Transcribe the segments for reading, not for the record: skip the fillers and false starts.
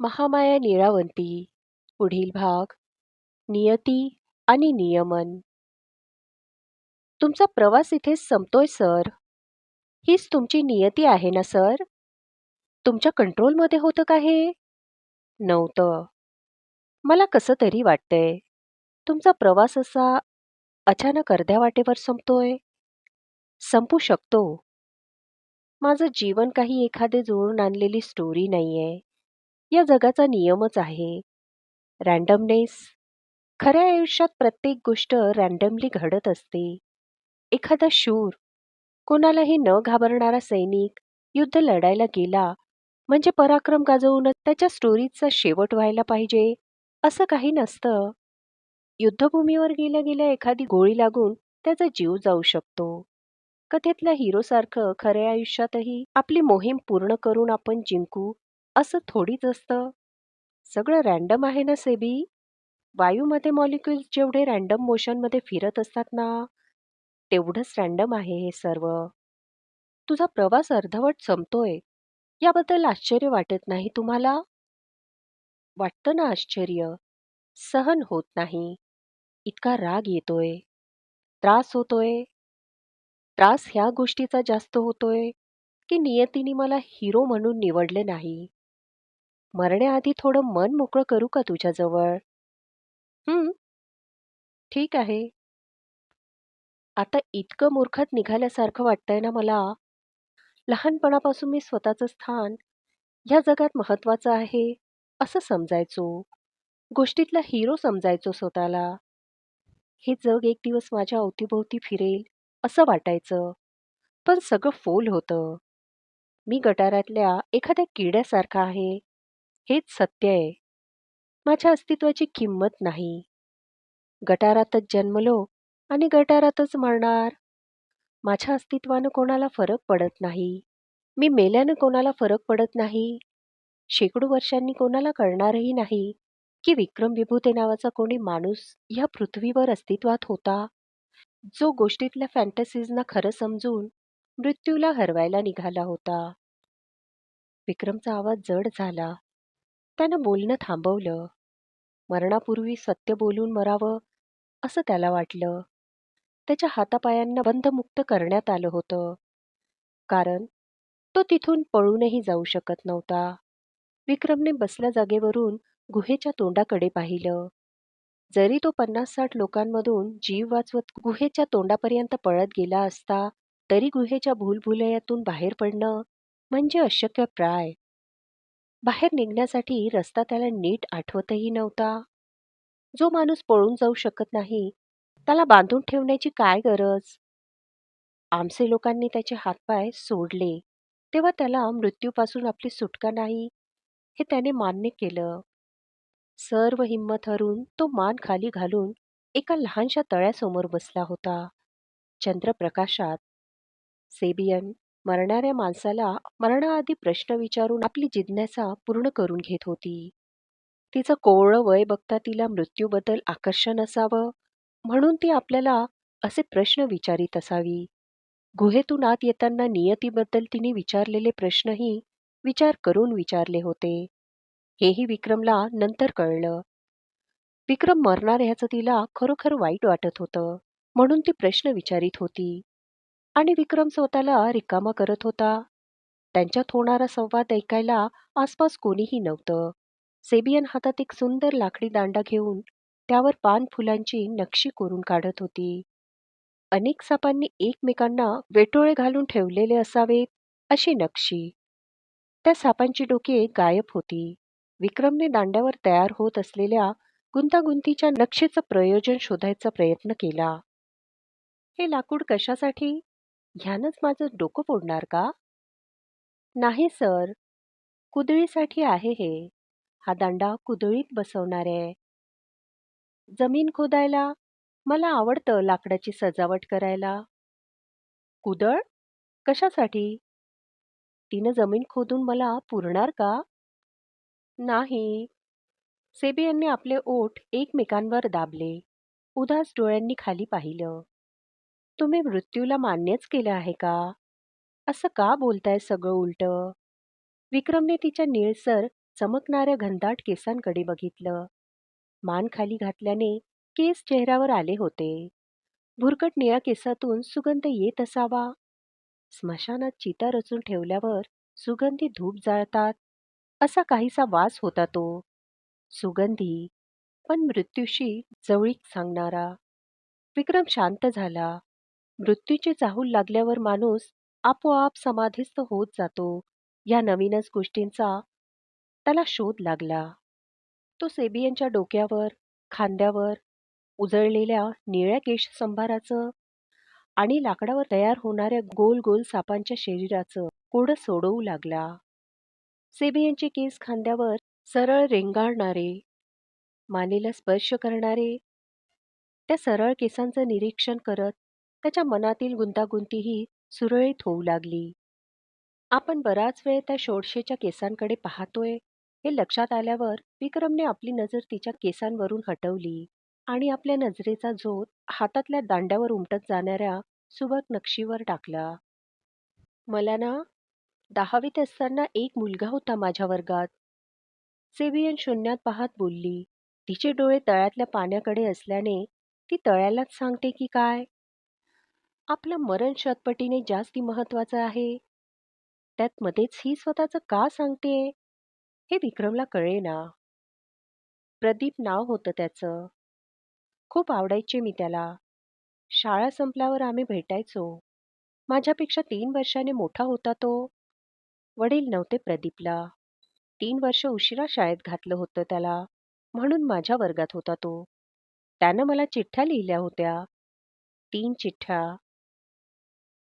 महामाया नीळावंती पुढील भाग नियती आणि नियमन. तुमचा प्रवास इथेच संपतोय सर. हीच तुमची नियती आहे ना सर? तुमच्या कंट्रोलमध्ये होतं का हे? नव्हतं. मला कसं तरी वाटतंय. तुमचा प्रवास असा अचानक अर्ध्या वाटेवर संपतोय. संपू शकतो. माझं जीवन काही एखादे जुळून आणलेली स्टोरी नाहीये. या जगाचा नियमच आहे. रँडमनेस. खऱ्या आयुष्यात प्रत्येक गोष्ट रँडमली घडत असते. एखादा शूर, कोणालाही न घाबरणारा सैनिक युद्ध लढायला गेला म्हणजे पराक्रम गाजवूनच त्याच्या स्टोरीचा शेवट व्हायला पाहिजे असं काही नसतं. युद्धभूमीवर गेल्या गेल्या एखादी गोळी लागून त्याचा जीव जाऊ शकतो. कथेतल्या हिरोसारखं खऱ्या आयुष्यातही आपली मोहीम पूर्ण करून आपण जिंकू असं थोडीच असतं. सगळं रँडम आहे ना सेबी. वायूमध्ये मॉलिक्युल्स जेवढे रँडम मोशनमध्ये फिरत असतात ना, तेवढंच रँडम आहे हे सर्व. तुझा प्रवास अर्धवट संपतोय याबद्दल आश्चर्य वाटत नाही तुम्हाला? वाटतं ना आश्चर्य. सहन होत नाही. इतका राग येतोय. त्रास होतोय. त्रास ह्या गोष्टीचा जास्त होतोय की नियतीने मला हिरो म्हणून निवडले नाही. मरण्याआधी थोडं मन मोकळं करू का तुझ्याजवळ? हं, ठीक आहे. आता इतकं मूर्खात निघाल्यासारखं वाटतंय ना मला. लहानपणापासून मी स्वतःचं स्थान ह्या जगात महत्वाचं आहे असं समजायचो. गोष्टीतला हिरो समजायचो स्वतःला. हे जग एक दिवस माझ्या अवतीभोवती फिरेल असं वाटायचं. पण सगळं फोल होतं. मी गटारातल्या एखाद्या किड्यासारखा आहे. हेच सत्य आहे. माझ्या अस्तित्वाची किंमत नाही. गटारातच जन्मलो आणि गटारातच मरणार. माझ्या अस्तित्वानं कोणाला फरक पडत नाही. मी मेल्यानं कोणाला फरक पडत नाही. शेकडो वर्षांनी कोणाला कळणारही नाही की विक्रम विभूते नावाचा कोणी माणूस ह्या पृथ्वीवर अस्तित्वात होता, जो गोष्टीतल्या फॅन्टसीजना खरं समजून मृत्यूला हरवायला निघाला होता. विक्रमचा आवाज जड झाला. त्यानं बोलणं थांबवलं. मरणापूर्वी सत्य बोलून मरावं असं त्याला वाटलं. त्याच्या हातापायांना बंधमुक्त करण्यात आलं होतं. कारण तो तिथून पळूनही जाऊ शकत नव्हता. विक्रमने बसल्या जागेवरून गुहेच्या तोंडाकडे पाहिलं. जरी तो 50-60 लोकांमधून जीव वाचवत गुहेच्या तोंडापर्यंत पळत गेला असता, तरी गुहेच्या भूलभुलैयातून बाहेर पडणं म्हणजे अशक्यप्राय. बाहेर निघण्यासाठी रस्ता त्याला नीट आठवतही नव्हता. जो माणूस पळून जाऊ शकत नाही, त्याला बांधून ठेवण्याची काय गरज? आमचे लोकांनी त्याचे हातपाय सोडले, तेव्हा त्याला मृत्यूपासून आपली सुटका नाही, हे त्याने मान्य केलं. सर्व हिंमत हरून तो मान खाली घालून एका लहानशा तळ्यासमोर बसला होता. चंद्रप्रकाशात. सेबियन मरणाऱ्या माणसाला मरणाआधी प्रश्न विचारून आपली जिज्ञासा पूर्ण करून घेत होती. तिचं कोवळं वय बघता तिला मृत्यूबद्दल आकर्षण असावं, म्हणून ती आपल्याला असे प्रश्न विचारित असावी. गुहेतून आत येताना नियतीबद्दल तिने विचारलेले प्रश्नही विचार करून विचारले होते. हेही विक्रमला नंतर कळलं. विक्रम मरणार ह्याचं तिला खरोखर वाईट वाटत होतं, म्हणून ती प्रश्न विचारित होती. आणि विक्रम स्वतःला रिकामा करत होता. त्यांच्यात होणारा संवाद ऐकायला आसपास कोणीही नव्हतं. सेबियन हातात एक सुंदर लाकडी दांडा घेऊन त्यावर पान फुलांची नक्षी कोरून काढत होती. अनेक सापांनी एकमेकांना वेटोळे घालून ठेवलेले असावेत अशी नक्षी. त्या सापांची डोके गायब होती. विक्रमने दांड्यावर तयार होत असलेल्या गुंतागुंतीच्या नक्षीचं प्रयोजन शोधायचा प्रयत्न केला. हे लाकूड कशासाठी? ह्यानंच माझं डोकं फोडणार का? नाही सर, कुदळीसाठी आहे हे. हा दांडा कुदळीत बसवणार आहे. जमीन खोदायला मला आवडतं लाकडाची सजावट करायला. कुदळ? कशासाठी? तिनं जमीन खोदून मला पुरणार का? नाही. सेबियनने आपले ओठ एकमेकांवर दाबले. उदास डोळ्यांनी खाली पाहिलं. तुम्ही मृत्यूला मान्यच केलं आहे का? असं का बोलताय सगळं उलटं? विक्रमने तिच्या निळसर चमकणाऱ्या घनदाट केसांकडे बघितलं. मान खाली घातल्याने केस चेहऱ्यावर आले होते. भुरकट निळ्या केसातून सुगंध येत असावा. स्मशानात चिता रचून ठेवल्यावर सुगंधी धूप जाळतात, असा काहीसा वास होता तो. सुगंधी, पण मृत्यूशी जवळीक सांगणारा. विक्रम शांत झाला. मृत्यूची चाहूल लागल्यावर माणूस आपोआप समाधीस्थ होत जातो. या नवीनच गोष्टींचा त्याला शोध लागला. तो सेबियनच्या डोक्यावर, खांद्यावर, उजळलेल्या निळ्या केशसंभाराचं आणि लाकडावर तयार होणाऱ्या गोल गोल सापांच्या शरीराचं कोडं सोडवू लागला. सेबियनचे केस खांद्यावर सरळ रेंगाळणारे, मानेला स्पर्श करणारे. त्या सरळ केसांचं निरीक्षण करत त्याच्या मनातील गुंतागुंतीही सुरळीत होऊ लागली. आपण बराच वेळ त्या शोडशेच्या केसांकडे पाहतोय हे लक्षात आल्यावर विक्रमने आपली नजर तिच्या केसांवरून हटवली आणि आपल्या नजरेचा झोत हातातल्या दांड्यावर उमटत जाणाऱ्या सुबक नक्षीवर टाकला. मला ना 10वीत असताना एक मुलगा होता माझ्या वर्गात. सेबियन शून्यात पाहत बोलली. तिचे डोळे तळ्यातल्या पाण्याकडे असल्याने ती तळ्यालाच सांगते की काय? आपलं मरण शतपटीने जास्ती महत्वाचं आहे. त्यात मध्येच ही स्वतःचं का सांगते? हे विक्रमला कळेना. प्रदीप नाव होतं त्याचं. खूप आवडायचे मी त्याला. शाळा संपल्यावर आम्ही भेटायचो. माझ्यापेक्षा 3 वर्षांनी मोठा होता तो. वडील नव्हते प्रदीपला. 3 वर्ष उशिरा शाळेत घातलं होतं त्याला, म्हणून माझ्या वर्गात होता तो. त्यानं मला चिठ्ठ्या लिहिल्या होत्या. 3 चिठ्ठ्या.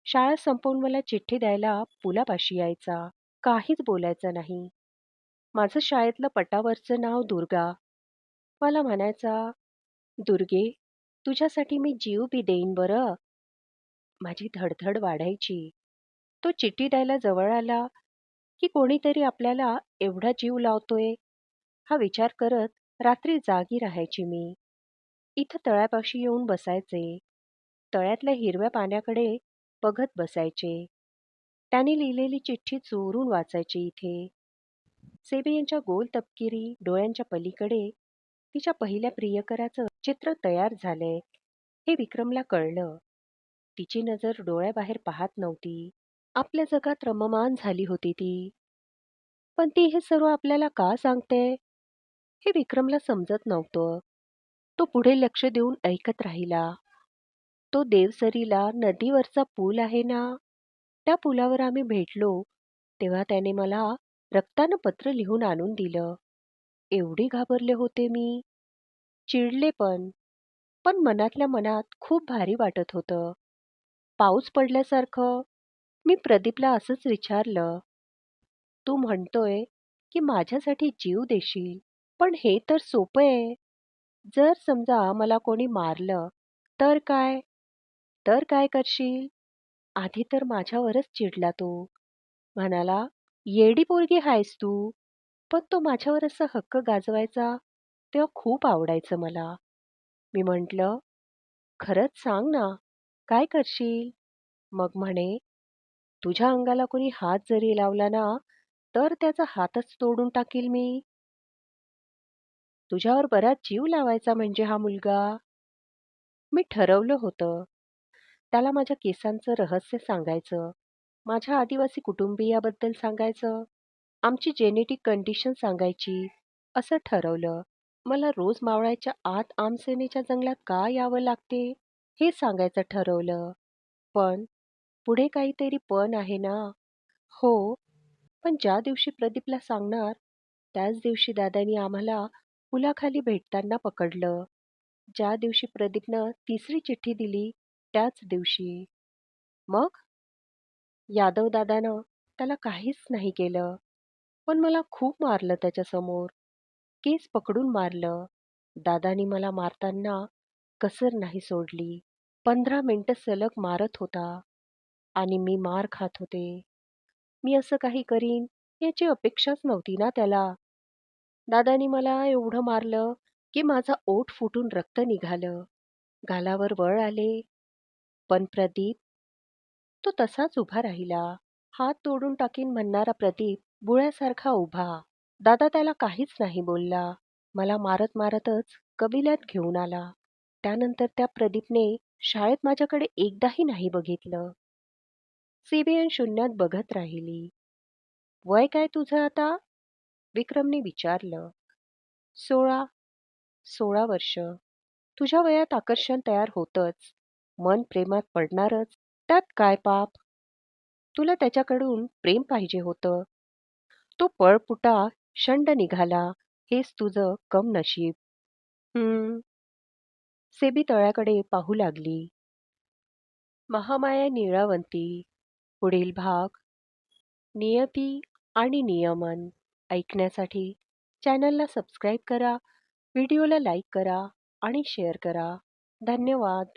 शाळा संपवून मला चिठ्ठी द्यायला पुलापाशी यायचा. काहीच बोलायचं नाही. माझं शाळेतलं पटावरचं नाव दुर्गा. मला म्हणायचा, दुर्गे, तुझ्यासाठी मी जीव बी देईन बरं. माझी धडधड वाढायची. तो चिठ्ठी द्यायला जवळ आला की कोणीतरी आपल्याला एवढा जीव लावतोय हा विचार करत रात्री जागी राहायची मी. इथं तळ्यापाशी येऊन बसायचे. तळ्यातल्या हिरव्या पाण्याकडे बघत बसायचे. त्याने लिहिलेली चिठ्ठी चोरून वाचायची इथे. सेबियनच्या गोल तपकिरी डोळ्यांच्या पलीकडे तिच्या पहिल्या प्रियकराचं चित्र तयार झालंय हे विक्रमला कळलं. तिची नजर डोळ्याबाहेर पाहत नव्हती. आपल्या जगात रममाण झाली होती ती. पण ती हे सर्व आपल्याला का सांगते हे विक्रमला समजत नव्हतं. तो पुढे लक्ष देऊन ऐकत राहिला. तो देवसरीला नदीवरचा पूल आहे ना, त्या पुलावर आम्ही भेटलो तेव्हा त्याने मला रक्तानं पत्र लिहून आणून दिलं. एवढी घाबरले होते मी. चिडले पण. पण मनातल्या मनात खूप भारी वाटत होतं. पाऊस पडल्यासारखं. मी प्रदीपला असंच विचारलं, तू म्हणतोय की माझ्यासाठी जीव देशील, पण हे तर सोपं आहे. जर समजा मला कोणी मारलं तर काय? तर काय करशील? आधी तर माझ्यावरच चिडला तो. म्हणाला, येडी पोरगी आहेस तू. पण तो माझ्यावर असा हक्क गाजवायचा तेव्हा खूप आवडायचं मला. मी म्हटलं, खरंच सांग ना, काय करशील? मग म्हणे, तुझ्या अंगाला कोणी हात जरी लावला ना, तर त्याचा हातच तोडून टाकील मी. तुझ्यावर बराच जीव लावायचा म्हणजे हा मुलगा. मी ठरवलं होतं. त्याला माझ्या केसांचं रहस्य सांगायचं. माझ्या आदिवासी कुटुंबियाबद्दल सांगायचं. आमची जेनेटिक कंडिशन सांगायची. असं ठरवलं. मला रोज मावळाच्या आत आमसेनेच्या जंगलात का यावं लागते हे सांगायचं ठरवलं. पण पुढे काहीतरी पण आहे ना. हो, पण ज्या दिवशी प्रदीपला सांगणार त्याच दिवशी दादांनी आम्हाला पुलाखाली भेटताना पकडलं. ज्या दिवशी प्रदीपनं तिसरी चिठ्ठी दिली त्याच दिवशी. मग यादव दादानं त्याला काहीच नाही केलं. पण मला खूप मारलं त्याच्यासमोर. केस पकडून मारलं. दादानी मला मारताना कसर नाही सोडली. 15 मिनिटं सलग मारत होता आणि मी मार खात होते. मी असं काही करीन याची अपेक्षाच नव्हती ना त्याला. दादानी मला एवढं मारलं की माझा ओठ फुटून रक्त निघालं. गालावर वळ आले. पण प्रदीप, तो तसाच उभा राहिला. हात तोडून टाकीन म्हणणारा प्रदीप बुळ्यासारखा उभा. दादा त्याला काहीच नाही बोलला. मला मारत मारतच कबिल्यात घेऊन आला. त्यानंतर त्या प्रदीपने शाळेत माझ्याकडे एकदाही नाही बघितलं. सीबीएन शून्यात बघत राहिली. वय काय तुझं आता? विक्रमने विचारलं. 16. 16 वर्ष. तुझ्या वयात आकर्षण तयार होतच. मन प्रेमात पडणारच. त्यात काय पाप? तुला त्याच्याकडून प्रेम पाहिजे होतं. तो पळपुटा शंड निघाला. हेच तुझं कम नशीब. हं. सेबी तळ्याकडे पाहू लागली. महामाया नीळावंती. पुढील भाग. नियती आणि नियमन ऐकण्यासाठी चॅनलला सबस्क्राईब करा, व्हिडिओला लाईक करा आणि शेअर करा. धन्यवाद.